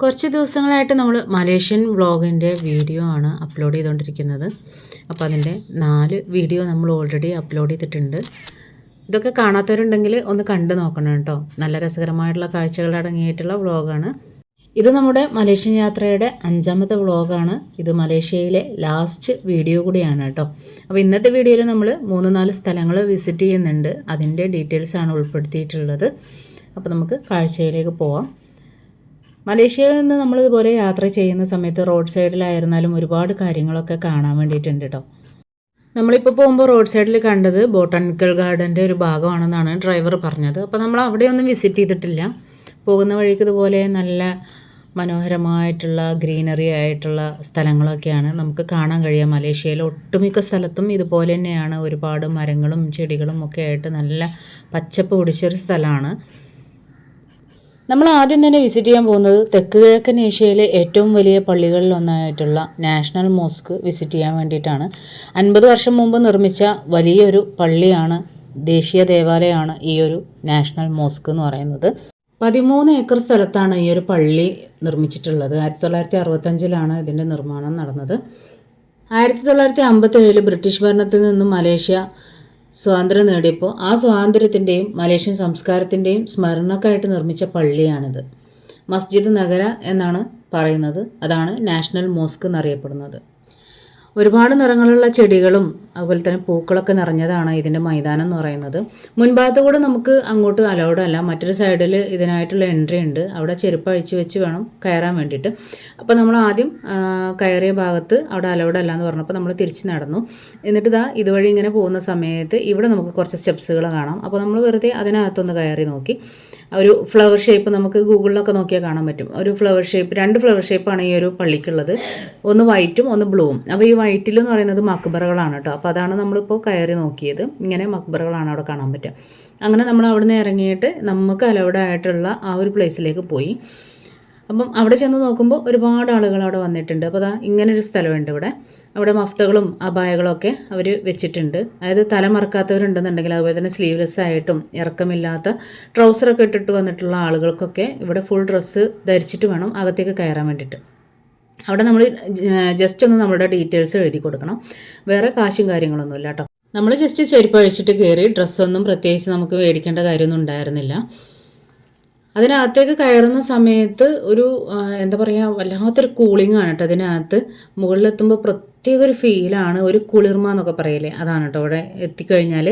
കുറച്ച് ദിവസങ്ങളായിട്ട് നമ്മൾ മലേഷ്യൻ വ്ളോഗിൻ്റെ വീഡിയോ ആണ് അപ്ലോഡ് ചെയ്തുകൊണ്ടിരിക്കുന്നത്. അപ്പോൾ അതിൻ്റെ 4 വീഡിയോ നമ്മൾ ഓൾറെഡി അപ്ലോഡ് ചെയ്തിട്ടുണ്ട്. ഇതൊക്കെ കാണാത്തവരുണ്ടെങ്കിൽ ഒന്ന് കണ്ടു നോക്കണം കേട്ടോ. നല്ല രസകരമായിട്ടുള്ള കാഴ്ചകൾ അടങ്ങിയിട്ടുള്ള വ്ളോഗാണ്. ഇത് നമ്മുടെ മലേഷ്യൻ യാത്രയുടെ 5ാമത്തെ വ്ളോഗാണ്. ഇത് മലേഷ്യയിലെ ലാസ്റ്റ് വീഡിയോ കൂടിയാണ് കേട്ടോ. അപ്പോൾ ഇന്നത്തെ വീഡിയോയിൽ നമ്മൾ 3-4 സ്ഥലങ്ങൾ വിസിറ്റ് ചെയ്യുന്നുണ്ട്. അതിൻ്റെ ഡീറ്റെയിൽസാണ് ഉൾപ്പെടുത്തിയിട്ടുള്ളത്. അപ്പോൾ നമുക്ക് കാഴ്ചയിലേക്ക് പോവാം. മലേഷ്യയിൽ നിന്ന് നമ്മളിതുപോലെ യാത്ര ചെയ്യുന്ന സമയത്ത് റോഡ് സൈഡിലായിരുന്നാലും ഒരുപാട് കാര്യങ്ങളൊക്കെ കാണാൻ വേണ്ടിയിട്ടുണ്ട് കേട്ടോ. നമ്മളിപ്പോൾ പോകുമ്പോൾ റോഡ് സൈഡിൽ കണ്ടത് ബോട്ടാണിക്കൽ ഗാർഡൻ്റെ ഒരു ഭാഗമാണെന്നാണ് ഡ്രൈവർ പറഞ്ഞത്. അപ്പോൾ നമ്മൾ അവിടെയൊന്നും വിസിറ്റ് ചെയ്തിട്ടില്ല. പോകുന്ന വഴിക്ക് ഇതുപോലെ നല്ല മനോഹരമായിട്ടുള്ള ഗ്രീനറി ആയിട്ടുള്ള സ്ഥലങ്ങളൊക്കെയാണ് നമുക്ക് കാണാൻ കഴിയുക. മലേഷ്യയിലെ ഒട്ടുമിക്ക സ്ഥലത്തും ഇതുപോലെ തന്നെയാണ്. ഒരുപാട് മരങ്ങളും ചെടികളും ഒക്കെ ആയിട്ട് നല്ല പച്ചപ്പ് പിടിച്ചൊരു സ്ഥലമാണ്. നമ്മൾ ആദ്യം തന്നെ വിസിറ്റ് ചെയ്യാൻ പോകുന്നത് തെക്ക് കിഴക്കൻ ഏഷ്യയിലെ ഏറ്റവും വലിയ പള്ളികളിലൊന്നായിട്ടുള്ള നാഷണൽ മോസ്ക് വിസിറ്റ് ചെയ്യാൻ വേണ്ടിയിട്ടാണ്. 50 വർഷം മുമ്പ് നിർമ്മിച്ച വലിയൊരു പള്ളിയാണ്, ദേശീയ ദേവാലയമാണ് ഈ ഒരു നാഷണൽ മോസ്ക് എന്ന് പറയുന്നത്. 13 ഏക്കർ സ്ഥലത്താണ് ഈ ഒരു പള്ളി നിർമ്മിച്ചിട്ടുള്ളത്. 1965 ഇതിൻ്റെ നിർമ്മാണം നടന്നത്. 1957 ബ്രിട്ടീഷ് ഭരണത്തിൽ നിന്നും മലേഷ്യ സ്വാതന്ത്ര്യം നേടിയപ്പോൾ ആ സ്വാതന്ത്ര്യത്തിൻ്റെയും മലേഷ്യൻ സംസ്കാരത്തിൻ്റെയും സ്മരണക്കായിട്ട് നിർമ്മിച്ച പള്ളിയാണിത്. മസ്ജിദ് നഗര എന്നാണ് പറയുന്നത്. അതാണ് നാഷണൽ മോസ്ക് എന്നറിയപ്പെടുന്നത്. ഒരുപാട് നിറങ്ങളുള്ള ചെടികളും അതുപോലെ തന്നെ പൂക്കളൊക്കെ നിറഞ്ഞതാണ് ഇതിൻ്റെ മൈതാനം എന്ന് പറയുന്നത്. മുൻഭാഗത്ത് കൂടെ നമുക്ക് അങ്ങോട്ട് അലൗഡ് അല്ല. മറ്റൊരു സൈഡിൽ ഇതിനായിട്ടുള്ള എൻട്രി ഉണ്ട്. അവിടെ ചെരുപ്പ് അഴിച്ച് വെച്ച് വേണം കയറാൻ വേണ്ടിയിട്ട്. അപ്പോൾ നമ്മൾ ആദ്യം കയറിയ ഭാഗത്ത് അവിടെ അലൗഡ് അല്ല എന്ന് പറഞ്ഞപ്പോൾ നമ്മൾ തിരിച്ച് നടന്നു. എന്നിട്ട് ഇതുവഴി ഇങ്ങനെ പോകുന്ന സമയത്ത് ഇവിടെ നമുക്ക് കുറച്ച് സ്റ്റെപ്സുകൾ കാണാം. അപ്പോൾ നമ്മൾ വെറുതെ അതിനകത്തൊന്ന് കയറി നോക്കി. ഒരു ഫ്ലവർ ഷേപ്പ് നമുക്ക് ഗൂഗിളിലൊക്കെ നോക്കിയാൽ കാണാൻ പറ്റും. ഒരു ഫ്ലവർ ഷേപ്പ്, 2 ഫ്ലവർ ഷേപ്പാണ് ഈ ഒരു പള്ളിക്കുള്ളത്. ഒന്ന് വൈറ്റും ഒന്ന് ബ്ലൂവും. അപ്പോൾ ഈ വൈറ്റിൽ എന്ന് പറയുന്നത് മക്ബറകളാണ് കേട്ടോ. അപ്പോൾ അതാണ് നമ്മളിപ്പോൾ കയറി നോക്കിയത്. ഇങ്ങനെ മക്ബറകളാണ് അവിടെ കാണാൻ പറ്റുക. അങ്ങനെ നമ്മൾ അവിടെ നിന്ന് ഇറങ്ങിയിട്ട് നമുക്ക് അലൗഡ് ആയിട്ടുള്ള ആ ഒരു പ്ലേസിലേക്ക് പോയി. അപ്പം അവിടെ ചെന്ന് നോക്കുമ്പോൾ ഒരുപാട് ആളുകൾ അവിടെ വന്നിട്ടുണ്ട്. അപ്പോൾ ഇങ്ങനൊരു സ്ഥലമുണ്ട് ഇവിടെ. അവിടെ മഫ്തകളും അബായകളും ഒക്കെ അവർ വെച്ചിട്ടുണ്ട്. അതായത് തല മറക്കാത്തവരുണ്ടെന്നുണ്ടെങ്കിൽ, അതുപോലെ തന്നെ സ്ലീവ്ലെസ് ആയിട്ടും ഇറക്കമില്ലാത്ത ട്രൗസറൊക്കെ ഇട്ടിട്ട് വന്നിട്ടുള്ള ആളുകൾക്കൊക്കെ ഇവിടെ ഫുൾ ഡ്രസ്സ് ധരിച്ചിട്ട് വേണം അകത്തേക്ക് കയറാൻ വേണ്ടിയിട്ട്. അവിടെ നമ്മൾ ജസ്റ്റ് ഒന്ന് നമ്മളുടെ ഡീറ്റെയിൽസ് എഴുതി കൊടുക്കണം. വേറെ കാശും കാര്യങ്ങളൊന്നുമില്ല കേട്ടോ. നമ്മൾ ജസ്റ്റ് ചെരുപ്പ് അഴിച്ചിട്ട് കയറി. ഡ്രസ്സൊന്നും പ്രത്യേകിച്ച് നമുക്ക് മേടിക്കേണ്ട കാര്യമൊന്നും ഉണ്ടായിരുന്നില്ല. അതിനകത്തേക്ക് കയറുന്ന സമയത്ത് ഒരു എന്താ പറയുക, വല്ലാത്തൊരു കൂളിംഗ് ആണ് കേട്ടോ. അതിനകത്ത് മുകളിലെത്തുമ്പോൾ പ്രത്യേക ഒരു ഫീലാണ്. ഒരു കുളിർമ എന്നൊക്കെ പറയില്ലേ, അതാണ് കേട്ടോ. അവിടെ എത്തിക്കഴിഞ്ഞാൽ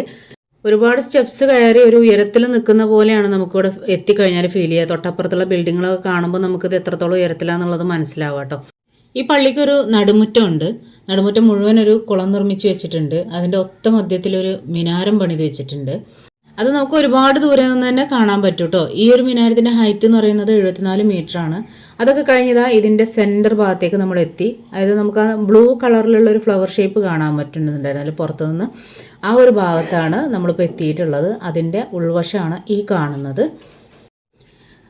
ഒരുപാട് സ്റ്റെപ്സ് കയറി ഒരു ഉയരത്തിൽ നിൽക്കുന്ന പോലെയാണ് നമുക്കിവിടെ എത്തിക്കഴിഞ്ഞാൽ ഫീൽ ചെയ്യുക. തൊട്ടപ്പുറത്തുള്ള ബിൽഡിങ്ങുകളൊക്കെ കാണുമ്പോൾ നമുക്കിത് എത്രത്തോളം ഉയരത്തിലാണെന്നുള്ളത് മനസ്സിലാവുക കേട്ടോ. ഈ പള്ളിക്കൊരു നടുമുറ്റമുണ്ട്. നടുമുറ്റം മുഴുവൻ ഒരു കുളം നിർമ്മിച്ച് വെച്ചിട്ടുണ്ട്. അതിൻ്റെ ഒത്ത മധ്യത്തിലൊരു മിനാരം പണിത് വെച്ചിട്ടുണ്ട്. അത് നമുക്ക് ഒരുപാട് ദൂരെ നിന്ന് തന്നെ കാണാൻ പറ്റും കേട്ടോ. ഈ ഒരു മിനാരത്തിൻ്റെ ഹൈറ്റ് എന്ന് പറയുന്നത് 74 മീറ്ററാണ്. അതൊക്കെ കഴിഞ്ഞതാ ഇതിൻ്റെ സെൻറ്റർ ഭാഗത്തേക്ക് നമ്മൾ എത്തി. അതായത് നമുക്ക് ആ ബ്ലൂ കളറിലുള്ള ഒരു ഫ്ലവർ ഷേപ്പ് കാണാൻ പറ്റുന്നുണ്ടായിരുന്നു അതിൽ പുറത്തുനിന്ന്. ആ ഒരു ഭാഗത്താണ് നമ്മളിപ്പോൾ എത്തിയിട്ടുള്ളത്. അതിൻ്റെ ഉൾവശമാണ് ഈ കാണുന്നത്.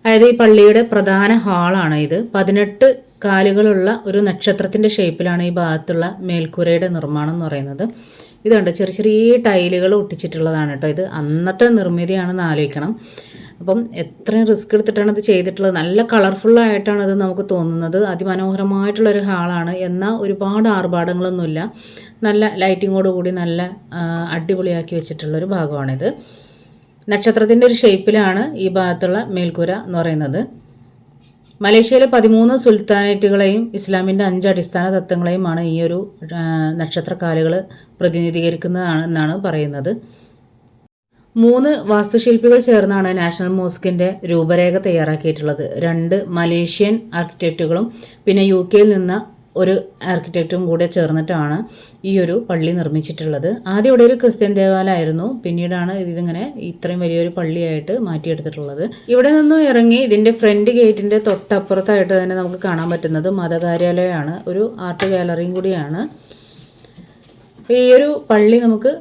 അതായത് ഈ പള്ളിയുടെ പ്രധാന ഹാളാണ് ഇത്. 18 കാലുകളുള്ള ഒരു നക്ഷത്രത്തിൻ്റെ ഷേപ്പിലാണ് ഈ ഭാഗത്തുള്ള മേൽക്കൂരയുടെ നിർമ്മാണം എന്ന് പറയുന്നത്. ഇതുണ്ട്, ചെറിയ ചെറിയ ടൈലുകൾ ഒട്ടിച്ചിട്ടുള്ളതാണ് കേട്ടോ. ഇത് അന്നത്തെ നിർമ്മിതിയാണെന്ന് ആലോചിക്കണം. അപ്പം എത്രയും റിസ്ക് എടുത്തിട്ടാണ് ഇത് ചെയ്തിട്ടുള്ളത്. നല്ല കളർഫുള്ളായിട്ടാണ് ഇത് നമുക്ക് തോന്നുന്നത്. അതിമനോഹരമായിട്ടുള്ളൊരു ഹാളാണ്. എന്നാൽ ഒരുപാട് ആർഭാടങ്ങളൊന്നുമില്ല. നല്ല ലൈറ്റിങ്ങോട് കൂടി നല്ല അടിപൊളിയാക്കി വെച്ചിട്ടുള്ളൊരു ഭാഗമാണിത്. നക്ഷത്രത്തിൻ്റെ ഒരു ഷേപ്പിലാണ് ഈ ഭാഗത്തുള്ള മേൽക്കൂര എന്ന് പറയുന്നത്. മലേഷ്യയിലെ 13 സുൽത്താനേറ്റുകളെയും ഇസ്ലാമിൻ്റെ 5 അടിസ്ഥാന തത്വങ്ങളെയുമാണ് ഈ ഒരു നക്ഷത്രക്കാലുകൾ പ്രതിനിധീകരിക്കുന്നതാണെന്നാണ് പറയുന്നത്. 3 വാസ്തുശില്പികൾ ചേർന്നാണ് നാഷണൽ മോസ്കിൻ്റെ രൂപരേഖ തയ്യാറാക്കിയിട്ടുള്ളത്. 2 മലേഷ്യൻ ആർക്കിടെക്റ്റുകളും പിന്നെ UK നിന്ന് ഒരു ആർക്കിടെക്റ്റും കൂടെ ചേർന്നിട്ടാണ് ഈ ഒരു പള്ളി നിർമ്മിച്ചിട്ടുള്ളത്. ആദ്യം ഇവിടെ ഒരു ക്രിസ്ത്യൻ ദേവാലയമായിരുന്നു. പിന്നീടാണ് ഇതിങ്ങനെ ഇത്രയും വലിയൊരു പള്ളിയായിട്ട് മാറ്റിയെടുത്തിട്ടുള്ളത്. ഇവിടെ നിന്നും ഇറങ്ങി ഇതിൻ്റെ ഫ്രണ്ട് ഗേറ്റിൻ്റെ തൊട്ടപ്പുറത്തായിട്ട് തന്നെ നമുക്ക് കാണാൻ പറ്റുന്നത് മതകാര്യാലയമാണ്. ഒരു ആർട്ട് ഗാലറിയും കൂടിയാണ്. ഈ ഒരു പള്ളി നമുക്ക്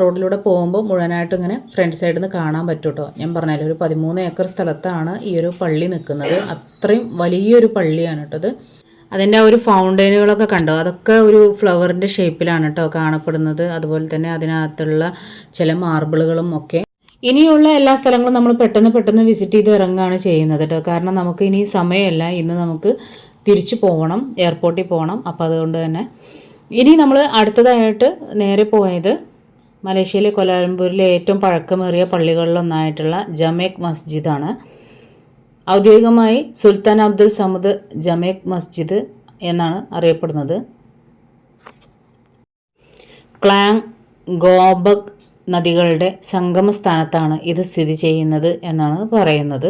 റോഡിലൂടെ പോകുമ്പോൾ മുഴുവനായിട്ട് ഇങ്ങനെ ഫ്രണ്ട് സൈഡിൽ നിന്ന് കാണാൻ പറ്റും കേട്ടോ. ഞാൻ പറഞ്ഞാലും ഒരു 13 ഏക്കർ സ്ഥലത്താണ് ഈ ഒരു പള്ളി നിൽക്കുന്നത്. അത്രയും വലിയൊരു പള്ളിയാണ് കേട്ടോ ഇത്. അതിൻ്റെ ആ ഒരു ഫൗണ്ടൈനുകളൊക്കെ കണ്ടോ, അതൊക്കെ ഒരു ഫ്ലവറിൻ്റെ ഷേപ്പിലാണ് കേട്ടോ കാണപ്പെടുന്നത്. അതുപോലെ തന്നെ അതിനകത്തുള്ള ചില മാർബിളുകളും ഒക്കെ ഇനിയുള്ള എല്ലാ സ്ഥലങ്ങളും നമ്മൾ പെട്ടെന്ന് വിസിറ്റ് ചെയ്ത് ഇറങ്ങുകയാണ് ചെയ്യുന്നത് കേട്ടോ. കാരണം നമുക്ക് ഇനി സമയമല്ല, ഇന്ന് നമുക്ക് തിരിച്ചു പോകണം, എയർപോർട്ടിൽ പോകണം. അപ്പോൾ അതുകൊണ്ട് തന്നെ ഇനി നമ്മൾ അടുത്തതായിട്ട് നേരെ പോയത് മലേഷ്യയിലെ കൊലാലംപൂരിലെ ഏറ്റവും പഴക്കമേറിയ പള്ളികളിലൊന്നായിട്ടുള്ള ജമേക് മസ്ജിദാണ്. ഔദ്യോഗികമായി സുൽത്താൻ അബ്ദുൽ സമദ് ജമേക് മസ്ജിദ് എന്നാണ് അറിയപ്പെടുന്നത്. ക്ലാങ്, ഗോബക് നദികളുടെ സംഗമസ്ഥാനത്താണ് ഇത് സ്ഥിതി ചെയ്യുന്നത് എന്നാണ് പറയുന്നത്.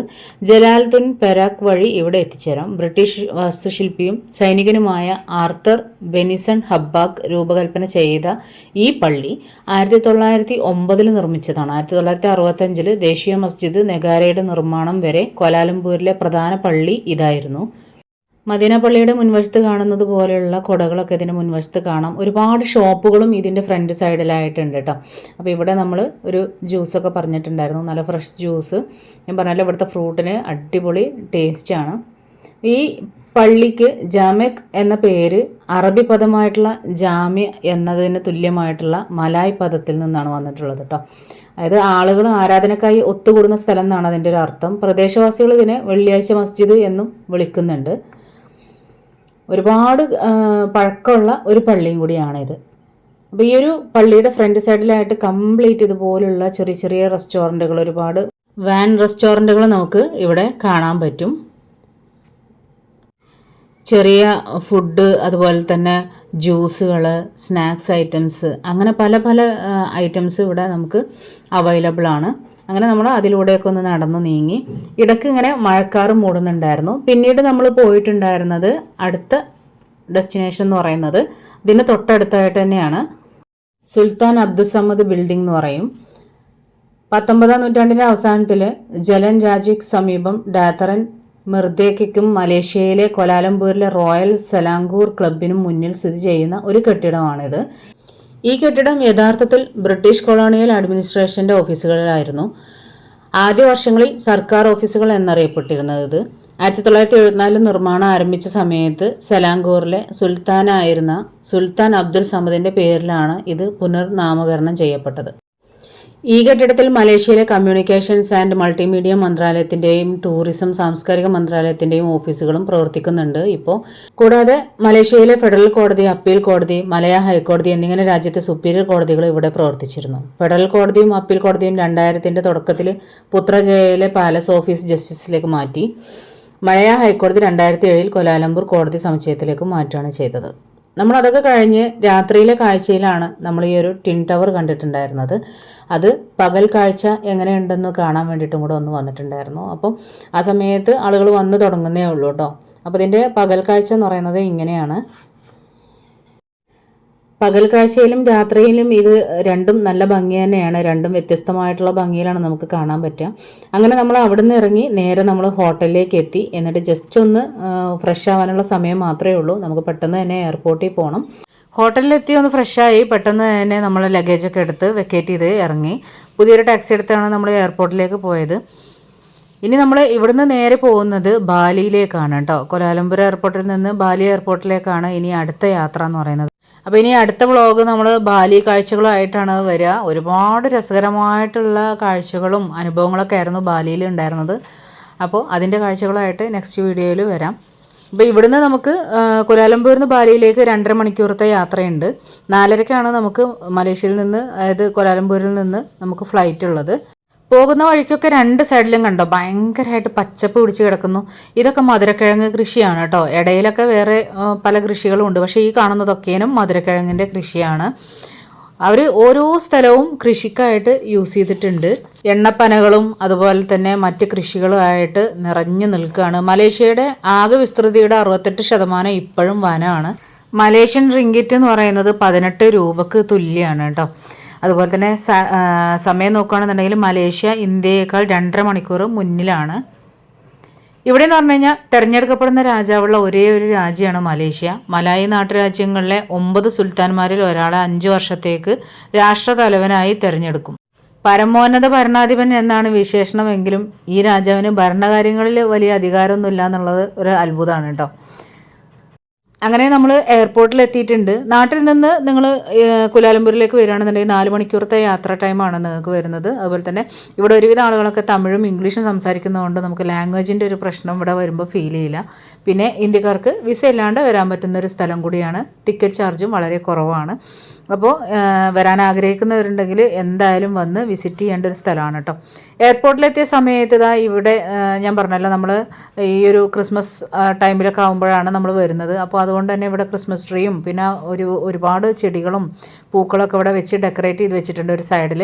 ജലാലുദ്ദീൻ പെരാക്ക് വഴി ഇവിടെ എത്തിച്ചേരാം. ബ്രിട്ടീഷ് വാസ്തുശില്പിയും സൈനികനുമായ ആർത്തർ ബെനിസൺ ഹബ്ബാക്ക് രൂപകൽപ്പന ചെയ്ത ഈ പള്ളി 1909 നിർമ്മിച്ചതാണ്. 1965 ദേശീയ മസ്ജിദ് നെഗാരയുടെ നിർമ്മാണം വരെ കോലാലംപൂരിലെ പ്രധാന പള്ളി ഇതായിരുന്നു. മദീന പള്ളിയുടെ മുൻവശത്ത് കാണുന്നത് പോലെയുള്ള കുടകളൊക്കെ ഇതിൻ്റെ മുൻവശത്ത് കാണാം. ഒരുപാട് ഷോപ്പുകളും ഇതിൻ്റെ ഫ്രണ്ട് സൈഡിലായിട്ടുണ്ട് കേട്ടോ. അപ്പോൾ ഇവിടെ നമ്മൾ ഒരു ജ്യൂസൊക്കെ പറഞ്ഞിട്ടുണ്ടായിരുന്നു, നല്ല ഫ്രഷ് ജ്യൂസ്. ഞാൻ പറഞ്ഞാലും ഇവിടുത്തെ ഫ്രൂട്ടിന് അടിപൊളി ടേസ്റ്റാണ്. ഈ പള്ളിക്ക് ജാമെക് എന്ന പേര് അറബി പദമായിട്ടുള്ള ജാമ്യ എന്നതിന് തുല്യമായിട്ടുള്ള മലായ് പദത്തിൽ നിന്നാണ് വന്നിട്ടുള്ളത് കേട്ടോ. അതായത് ആളുകൾ ആരാധനക്കായി ഒത്തുകൂടുന്ന സ്ഥലം എന്നാണ് അതിൻ്റെ ഒരു അർത്ഥം. പ്രദേശവാസികൾ ഇതിനെ വെള്ളിയാഴ്ച മസ്ജിദ് എന്നും വിളിക്കുന്നുണ്ട്. ഒരുപാട് പഴക്കമുള്ള ഒരു പള്ളിയും കൂടിയാണിത്. അപ്പോൾ ഈ ഒരു പള്ളിയുടെ ഫ്രണ്ട് സൈഡിലായിട്ട് കംപ്ലീറ്റ് ഇതുപോലുള്ള ചെറിയ ചെറിയ റെസ്റ്റോറൻറ്റുകൾ, ഒരുപാട് വാൻ റെസ്റ്റോറൻറ്റുകൾ നമുക്ക് ഇവിടെ കാണാൻ പറ്റും. ചെറിയ ഫുഡ്, അതുപോലെ തന്നെ ജ്യൂസുകൾ, സ്നാക്സ് ഐറ്റംസ്, അങ്ങനെ പല പല ഐറ്റംസ് ഇവിടെ നമുക്ക് അവൈലബിൾ ആണ്. അങ്ങനെ നമ്മൾ അതിലൂടെയൊക്കെ ഒന്ന് നടന്നു നീങ്ങി. ഇടയ്ക്ക് ഇങ്ങനെ മഴക്കാർ മൂടുന്നുണ്ടായിരുന്നു. പിന്നീട് നമ്മൾ പോയിട്ടുണ്ടായിരുന്നത് അടുത്ത ഡെസ്റ്റിനേഷൻ എന്ന് പറയുന്നത് ഇതിന് തൊട്ടടുത്തായിട്ട് തന്നെയാണ് സുൽത്താൻ അബ്ദുസമദ് ബിൽഡിംഗ് എന്ന് പറയും. 19-ാം നൂറ്റാണ്ടിൻ്റെ അവസാനത്തിൽ ജലൻ രാജിക്ക് സമീപം ഡാത്തറൻ മിർദേക്കും മലേഷ്യയിലെ കൊലാലംപൂരിലെ റോയൽ സെലാങ്കൂർ ക്ലബിനും മുന്നിൽ സ്ഥിതി ചെയ്യുന്ന ഒരു കെട്ടിടമാണിത്. ഈ കെട്ടിടം യഥാർത്ഥത്തിൽ ബ്രിട്ടീഷ് കൊളോണിയൽ അഡ്മിനിസ്ട്രേഷൻ്റെ ഓഫീസുകളിലായിരുന്നു. ആദ്യ വർഷങ്ങളിൽ സർക്കാർ ഓഫീസുകൾ എന്നറിയപ്പെട്ടിരുന്നത്. 1974 നിർമ്മാണം ആരംഭിച്ച സമയത്ത് സെലാങ്കൂറിലെ സുൽത്താനായിരുന്ന സുൽത്താൻ അബ്ദുൽ സമദിൻ്റെ പേരിലാണ് ഇത് പുനർനാമകരണം ചെയ്യപ്പെട്ടത്. ഈ കെട്ടിടത്തിൽ മലേഷ്യയിലെ കമ്മ്യൂണിക്കേഷൻസ് ആൻഡ് മൾട്ടിമീഡിയ മന്ത്രാലയത്തിൻ്റെയും ടൂറിസം സാംസ്കാരിക മന്ത്രാലയത്തിൻ്റെയും ഓഫീസുകളും പ്രവർത്തിക്കുന്നുണ്ട് ഇപ്പോൾ. കൂടാതെ മലേഷ്യയിലെ ഫെഡറൽ കോടതി, അപ്പീൽ കോടതി, മലയ ഹൈക്കോടതി എന്നിങ്ങനെ രാജ്യത്തെ സുപ്പീരിയർ കോടതികൾ ഇവിടെ പ്രവർത്തിച്ചിരുന്നു. ഫെഡറൽ കോടതിയും അപ്പീൽ കോടതിയും 2000-ൻ്റെ തുടക്കത്തിൽ പുത്രജയയിലെ പാലസ് ഓഫീസ് ജസ്റ്റിസിലേക്ക് മാറ്റി. മലയ ഹൈക്കോടതി 2007 കോലാലംപൂർ കോടതി സമുച്ചയത്തിലേക്ക് മാറ്റുകയാണ് ചെയ്തത്. നമ്മളതൊക്കെ കഴിഞ്ഞ് രാത്രിയിലെ കാഴ്ചയിലാണ് നമ്മൾ ഈ ഒരു ടിൻ ടവർ കണ്ടിട്ടുണ്ടായിരുന്നത്. അത് പകൽ കാഴ്ച എങ്ങനെയുണ്ടെന്ന് കാണാൻ വേണ്ടിയിട്ടും കൂടെ ഒന്ന് വന്നിട്ടുണ്ടായിരുന്നു. അപ്പം ആ സമയത്ത് ആളുകൾ വന്ന് തുടങ്ങുന്നേ ഉള്ളൂ കേട്ടോ. അപ്പോൾ ഇതിൻ്റെ പകൽ കാഴ്ച എന്ന് പറയുന്നത് ഇങ്ങനെയാണ്. പകൽ കാഴ്ചയിലും രാത്രിയിലും ഇത് രണ്ടും നല്ല ഭംഗി തന്നെയാണ്. രണ്ടും വ്യത്യസ്തമായിട്ടുള്ള ഭംഗിയിലാണ് നമുക്ക് കാണാൻ പറ്റുക. അങ്ങനെ നമ്മൾ അവിടെ നിന്ന് ഇറങ്ങി നേരെ നമ്മൾ ഹോട്ടലിലേക്ക് എത്തി. എന്നിട്ട് ജസ്റ്റ് ഒന്ന് ഫ്രഷ് ആവാനുള്ള സമയം മാത്രമേ ഉള്ളൂ. നമുക്ക് പെട്ടെന്ന് തന്നെ എയർപോർട്ടിൽ പോകണം. ഹോട്ടലിലെത്തി ഒന്ന് ഫ്രഷായി പെട്ടെന്ന് തന്നെ നമ്മൾ ലഗേജൊക്കെ എടുത്ത് വെക്കേറ്റ് ചെയ്ത് ഇറങ്ങി. പുതിയൊരു ടാക്സി എടുത്താണ് നമ്മൾ എയർപോർട്ടിലേക്ക് പോയത്. ഇനി നമ്മൾ ഇവിടുന്ന് നേരെ പോകുന്നത് ബാലിയിലേക്കാണ് കേട്ടോ. കോലാലംപൂർ എയർപോർട്ടിൽ നിന്ന് ബാലി എയർപോർട്ടിലേക്കാണ് ഇനി അടുത്ത യാത്ര എന്ന് പറയുന്നത്. അപ്പോൾ ഇനി അടുത്ത വ്ളോഗ് നമ്മൾ ബാലി കാഴ്ചകളുമായിട്ടാണ് വരിക. ഒരുപാട് രസകരമായിട്ടുള്ള കാഴ്ചകളും അനുഭവങ്ങളൊക്കെ ആയിരുന്നു ബാലിയിൽ ഉണ്ടായിരുന്നത്. അപ്പോൾ അതിൻ്റെ കാഴ്ചകളായിട്ട് നെക്സ്റ്റ് വീഡിയോയിൽ വരാം. അപ്പോൾ ഇവിടുന്ന് നമുക്ക് കോലാലംപൂരിൽ നിന്ന് ബാലിയിലേക്ക് 2.5 മണിക്കൂറത്തെ യാത്രയുണ്ട്. 4:30-ക്കാണ് നമുക്ക് മലേഷ്യയിൽ നിന്ന്, അതായത് കോലാലംപൂരിൽ നിന്ന് നമുക്ക് ഫ്ലൈറ്റ് ഉള്ളത്. പോകുന്ന വഴിക്കൊക്കെ 2 സൈഡിലും കണ്ടോ ഭയങ്കരമായിട്ട് പച്ചപ്പ് പിടിച്ച് കിടക്കുന്നു. ഇതൊക്കെ മധുരക്കിഴങ്ങ് കൃഷിയാണ് കേട്ടോ. ഇടയിലൊക്കെ വേറെ പല കൃഷികളും ഉണ്ട്. പക്ഷേ ഈ കാണുന്നതൊക്കെയും മധുരക്കിഴങ്ങിൻ്റെ കൃഷിയാണ്. അവർ ഓരോ സ്ഥലവും കൃഷിക്കായിട്ട് യൂസ് ചെയ്തിട്ടുണ്ട്. എണ്ണപ്പനകളും അതുപോലെ തന്നെ മറ്റ് കൃഷികളുമായിട്ട് നിറഞ്ഞു നിൽക്കുകയാണ്. മലേഷ്യയുടെ ആകെ വിസ്തൃതിയുടെ 68% ഇപ്പോഴും വനമാണ്. മലേഷ്യൻ റിങ്കിറ്റ് എന്ന് പറയുന്നത് 18 രൂപക്ക് തുല്യമാണ് കേട്ടോ. അതുപോലെ തന്നെ സമയം നോക്കുകയാണെന്നുണ്ടെങ്കിൽ മലേഷ്യ ഇന്ത്യയേക്കാൾ 2.5 മണിക്കൂർ മുന്നിലാണ്. ഇവിടെ എന്ന് പറഞ്ഞു കഴിഞ്ഞാൽ തിരഞ്ഞെടുക്കപ്പെടുന്ന രാജാവുള്ള ഒരേ ഒരു രാജ്യമാണ് മലേഷ്യ. മലായി നാട്ടുരാജ്യങ്ങളിലെ 9 സുൽത്താൻമാരിൽ ഒരാളെ 5 വർഷത്തേക്ക് രാഷ്ട്രതലവനായി തിരഞ്ഞെടുക്കും. പരമോന്നത ഭരണാധിപൻ എന്നാണ് വിശേഷണമെങ്കിലും ഈ രാജാവിന് ഭരണകാര്യങ്ങളിൽ വലിയ അധികാരമൊന്നുമില്ല എന്നുള്ളത് ഒരു അത്ഭുതമാണ് കേട്ടോ. അങ്ങനെ നമ്മൾ എയർപോർട്ടിൽ എത്തിയിട്ടുണ്ട്. നാട്ടിൽ നിന്ന് നിങ്ങൾ കുലാലംപൂരിലേക്ക് വരികയാണെന്നുണ്ടെങ്കിൽ 4 മണിക്കൂറത്തെ യാത്രാ ടൈമാണ് നിങ്ങൾക്ക് വരുന്നത്. അതുപോലെ തന്നെ ഇവിടെ ഒരുവിധ ആളുകളൊക്കെ തമിഴും ഇംഗ്ലീഷും സംസാരിക്കുന്നതുകൊണ്ട് നമുക്ക് ലാംഗ്വേജിൻ്റെ ഒരു പ്രശ്നം ഇവിടെ വരുമ്പോൾ ഫീൽ ചെയ്യില്ല. പിന്നെ ഇന്ത്യക്കാർക്ക് വിസ ഇല്ലാണ്ട് വരാൻ പറ്റുന്ന ഒരു സ്ഥലം കൂടിയാണ്. ടിക്കറ്റ് ചാർജും വളരെ കുറവാണ്. അപ്പോൾ വരാൻ ആഗ്രഹിക്കുന്നവരുണ്ടെങ്കിൽ എന്തായാലും വന്ന് വിസിറ്റ് ചെയ്യേണ്ട ഒരു സ്ഥലമാണ് കേട്ടോ. എയർപോർട്ടിലെത്തിയ സമയത്ത് ഇവിടെ ഞാൻ പറഞ്ഞല്ലോ, നമ്മൾ ഈ ഒരു ക്രിസ്മസ് ടൈമിലൊക്കെ ആകുമ്പോഴാണ് നമ്മൾ വരുന്നത്. അപ്പോൾ അതുകൊണ്ട് തന്നെ ഇവിടെ ക്രിസ്മസ് ട്രീയും പിന്നെ ഒരുപാട് ചെടികളും പൂക്കളൊക്കെ ഇവിടെ വെച്ച് ഡെക്കറേറ്റ് ചെയ്ത് വെച്ചിട്ടുണ്ട് ഒരു സൈഡിൽ.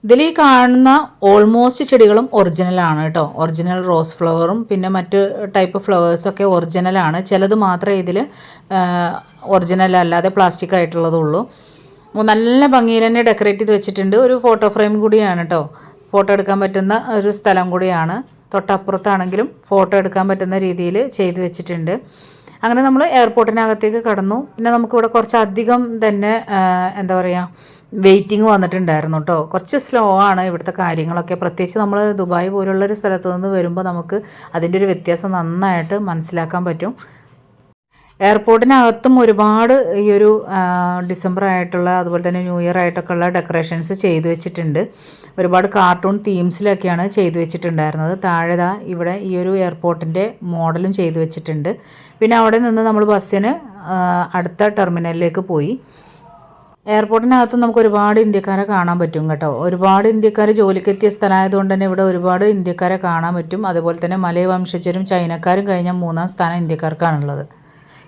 ഇതിൽ ഈ കാണുന്ന ഓൾമോസ്റ്റ് ചെടികളും ഒറിജിനലാണ് കേട്ടോ. ഒറിജിനൽ റോസ് ഫ്ലവറും പിന്നെ മറ്റ് ടൈപ്പ് ഫ്ലവേഴ്സൊക്കെ ഒറിജിനലാണ്. ചിലത് മാത്രമേ ഇതിൽ ഒറിജിനൽ അല്ലാതെ പ്ലാസ്റ്റിക് ആയിട്ടുള്ളതുള്ളൂ. നല്ല ഭംഗിയിൽ തന്നെ ഡെക്കറേറ്റ് ചെയ്ത് വെച്ചിട്ടുണ്ട്. ഒരു ഫോട്ടോ ഫ്രെയിം കൂടിയാണ് കേട്ടോ. ഫോട്ടോ എടുക്കാൻ പറ്റുന്ന ഒരു സ്ഥലം കൂടിയാണ്. തൊട്ടപ്പുറത്താണെങ്കിലും ഫോട്ടോ എടുക്കാൻ പറ്റുന്ന രീതിയിൽ ചെയ്ത് വെച്ചിട്ടുണ്ട്. അങ്ങനെ നമ്മൾ എയർപോർട്ടിനകത്തേക്ക് കടന്നു. പിന്നെ നമുക്കിവിടെ കുറച്ചധികം തന്നെ എന്താ പറയുക, വെയിറ്റിംഗ് വന്നിട്ടുണ്ടായിരുന്നു കേട്ടോ. കുറച്ച് സ്ലോ ആണ് ഇവിടുത്തെ കാര്യങ്ങളൊക്കെ. പ്രത്യേകിച്ച് നമ്മൾ ദുബായ് പോലുള്ളൊരു സ്ഥലത്ത് നിന്ന് വരുമ്പോൾ നമുക്ക് അതിൻ്റെ ഒരു വ്യത്യാസം നന്നായിട്ട് മനസ്സിലാക്കാൻ പറ്റും. എയർപോർട്ടിനകത്തും ഒരുപാട് ഈ ഒരു ഡിസംബർ ആയിട്ടുള്ള അതുപോലെ തന്നെ ന്യൂ ഇയർ ആയിട്ടൊക്കെ ഉള്ള ഡെക്കറേഷൻസ് ചെയ്തു വെച്ചിട്ടുണ്ട്. ഒരുപാട് കാർട്ടൂൺ തീംസിലൊക്കെയാണ് ചെയ്തു വെച്ചിട്ടുണ്ടായിരുന്നത്. താഴെ ഇവിടെ ഈ ഒരു എയർപോർട്ടിൻ്റെ മോഡലും ചെയ്തു വെച്ചിട്ടുണ്ട്. പിന്നെ അവിടെ നിന്ന് നമ്മൾ ബസ്സിന് അടുത്ത ടെർമിനലിലേക്ക് പോയി. എയർപോർട്ടിനകത്ത് നമുക്ക് ഒരുപാട് ഇന്ത്യക്കാരെ കാണാൻ പറ്റും കേട്ടോ. ഒരുപാട് ഇന്ത്യക്കാർ ജോലിക്കെത്തിയ സ്ഥലമായതുകൊണ്ട് തന്നെ ഇവിടെ ഒരുപാട് ഇന്ത്യക്കാരെ കാണാൻ പറ്റും. അതുപോലെ തന്നെ മലയ വംശജരും ചൈനക്കാരും കഴിഞ്ഞ 3-ാം സ്ഥാനം ഇന്ത്യക്കാർക്കാണുള്ളത്.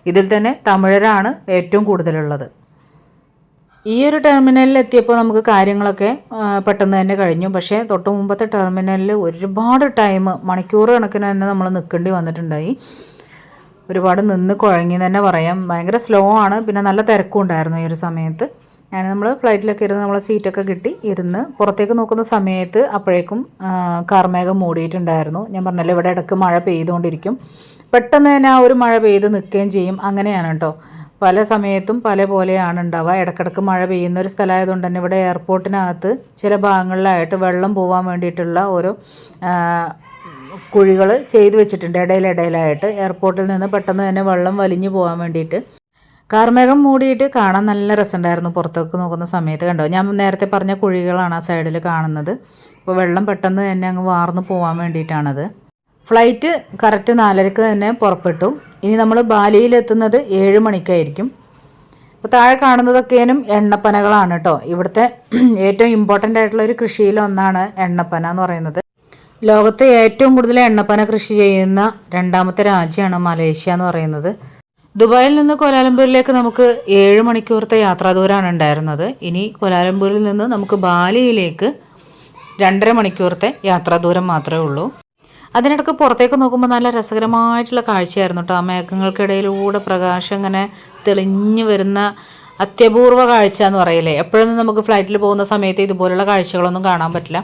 ഇതിൽ തന്നെ തമിഴരാണ് ഏറ്റവും കൂടുതലുള്ളത്. ഈ ഒരു ടെർമിനലിൽ എത്തിയപ്പോൾ നമുക്ക് കാര്യങ്ങളൊക്കെ പെട്ടെന്ന് തന്നെ കഴിഞ്ഞു. പക്ഷേ തൊട്ട് മുമ്പത്തെ ടെർമിനലിൽ ഒരുപാട് ടൈം, മണിക്കൂർ കണക്കിന് തന്നെ നമ്മൾ നിൽക്കേണ്ടി വന്നിട്ടുണ്ടായി. ഒരുപാട് നിന്ന് കുഴങ്ങി തന്നെ പറയാം. ഭയങ്കര സ്ലോ ആണ്. പിന്നെ നല്ല തിരക്കും ഉണ്ടായിരുന്നു ഈ ഒരു സമയത്ത്. അങ്ങനെ നമ്മൾ ഫ്ലൈറ്റിലൊക്കെ ഇരുന്ന് നമ്മളെ സീറ്റൊക്കെ കിട്ടി ഇരുന്ന് പുറത്തേക്ക് നോക്കുന്ന സമയത്ത് അപ്പോഴേക്കും കാർമേഘം മൂടിയിട്ടുണ്ടായിരുന്നു. ഞാൻ പറഞ്ഞല്ലോ, ഇവിടെ ഇടയ്ക്ക് മഴ പെയ്തുകൊണ്ടിരിക്കും. പെട്ടെന്ന് തന്നെ ആ ഒരു മഴ പെയ്ത് നിൽക്കുകയും ചെയ്യും. അങ്ങനെയാണ് കേട്ടോ. പല സമയത്തും പല പോലെയാണ് ഉണ്ടാവുക. ഇടയ്ക്കിടയ്ക്ക് മഴ പെയ്യുന്ന ഒരു സ്ഥലമായതുകൊണ്ട് തന്നെ ഇവിടെ എയർപോർട്ടിനകത്ത് ചില ഭാഗങ്ങളിലായിട്ട് വെള്ളം പോകാൻ വേണ്ടിയിട്ടുള്ള ഓരോ കുഴികൾ ചെയ്തു വെച്ചിട്ടുണ്ട് ഇടയിലായിട്ട്. എയർപോർട്ടിൽ നിന്ന് പെട്ടെന്ന് തന്നെ വെള്ളം വലിഞ്ഞു പോകാൻ വേണ്ടിയിട്ട്. കാർമേഘം മൂടിയിട്ട് കാണാൻ നല്ല രസമുണ്ടായിരുന്നു പുറത്തേക്ക് നോക്കുന്ന സമയത്ത്. കണ്ടോ, ഞാൻ നേരത്തെ പറഞ്ഞ കുഴികളാണ് ആ സൈഡിൽ കാണുന്നത്. അപ്പോൾ വെള്ളം പെട്ടെന്ന് തന്നെ അങ്ങ് വാർന്നു പോകാൻ വേണ്ടിയിട്ടാണത്. ഫ്ലൈറ്റ് കറക്റ്റ് 4:30 തന്നെ പുറപ്പെട്ടു. ഇനി നമ്മൾ ബാലിയിലെത്തുന്നത് 7 മണിക്കായിരിക്കും. അപ്പോൾ താഴെ കാണുന്നതൊക്കെയും എണ്ണപ്പനകളാണ് കേട്ടോ. ഇവിടുത്തെ ഏറ്റവും ഇമ്പോർട്ടൻ്റ് ആയിട്ടുള്ള ഒരു കൃഷിയിലൊന്നാണ് എണ്ണപ്പന എന്ന് പറയുന്നത്. ലോകത്തെ ഏറ്റവും കൂടുതൽ എണ്ണപ്പന കൃഷി ചെയ്യുന്ന 2ാമത്തെ രാജ്യമാണ് മലേഷ്യ എന്ന് പറയുന്നത്. ദുബായിൽ നിന്ന് കോലാലംപൂരിലേക്ക് നമുക്ക് 7 മണിക്കൂറത്തെ യാത്രാ ദൂരമാണ് ഉണ്ടായിരുന്നത്. ഇനി കോലാലംപൂരിൽ നിന്ന് നമുക്ക് ബാലിയിലേക്ക് 2.5 മണിക്കൂറത്തെ യാത്രാ ദൂരം മാത്രമേ ഉള്ളൂ. അതിനിടയ്ക്ക് പുറത്തേക്ക് നോക്കുമ്പോൾ നല്ല രസകരമായിട്ടുള്ള കാഴ്ചയായിരുന്നു കേട്ടോ. ആ മേഘങ്ങൾക്കിടയിലൂടെ പ്രകാശം ഇങ്ങനെ തെളിഞ്ഞു വരുന്ന അത്യപൂർവ കാഴ്ച എന്ന് പറയില്ലേ. എപ്പോഴൊന്നും നമുക്ക് ഫ്ലൈറ്റിൽ പോകുന്ന സമയത്ത് ഇതുപോലുള്ള കാഴ്ചകളൊന്നും കാണാൻ പറ്റില്ല.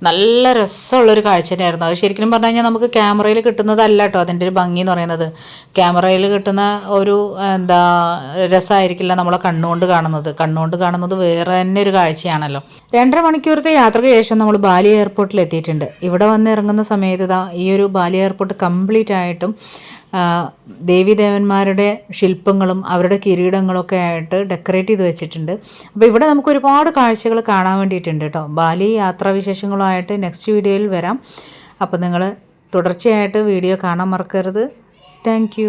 നല്ല രസമുള്ളൊരു കാഴ്ച തന്നെയായിരുന്നു അത്. ശരിക്കും പറഞ്ഞു കഴിഞ്ഞാൽ നമുക്ക് ക്യാമറയിൽ കിട്ടുന്നതല്ല കേട്ടോ അതിൻ്റെ ഒരു ഭംഗി എന്ന് പറയുന്നത്. ക്യാമറയിൽ കിട്ടുന്ന ഒരു രസമായിരിക്കില്ല നമ്മളെ കണ്ണുകൊണ്ട് കാണുന്നത് വേറെ തന്നെ ഒരു കാഴ്ചയാണല്ലോ. 2.5 മണിക്കൂറത്തെ യാത്രയ്ക്ക് ശേഷം നമ്മൾ ബാലി എയർപോർട്ടിൽ എത്തിയിട്ടുണ്ട്. ഇവിടെ വന്ന് ഇറങ്ങുന്ന സമയത്ത് ഈ ഒരു ബാലി എയർപോർട്ട് കംപ്ലീറ്റ് ആയിട്ടും ദേവീദേവന്മാരുടെ ശില്പങ്ങളും അവരുടെ കിരീടങ്ങളൊക്കെ ആയിട്ട് ഡെക്കറേറ്റ് ചെയ്ത് വെച്ചിട്ടുണ്ട്. അപ്പോൾ ഇവിടെ നമുക്ക് ഒരുപാട് കാഴ്ചകൾ കാണാൻ വേണ്ടിയിട്ടുണ്ട് കേട്ടോ. ബാലി യാത്രാവിശേഷങ്ങളുമായിട്ട് നെക്സ്റ്റ് വീഡിയോയിൽ വരാം. അപ്പോൾ നിങ്ങൾ തുടർച്ചയായിട്ട് വീഡിയോ കാണാൻ മറക്കരുത്. താങ്ക്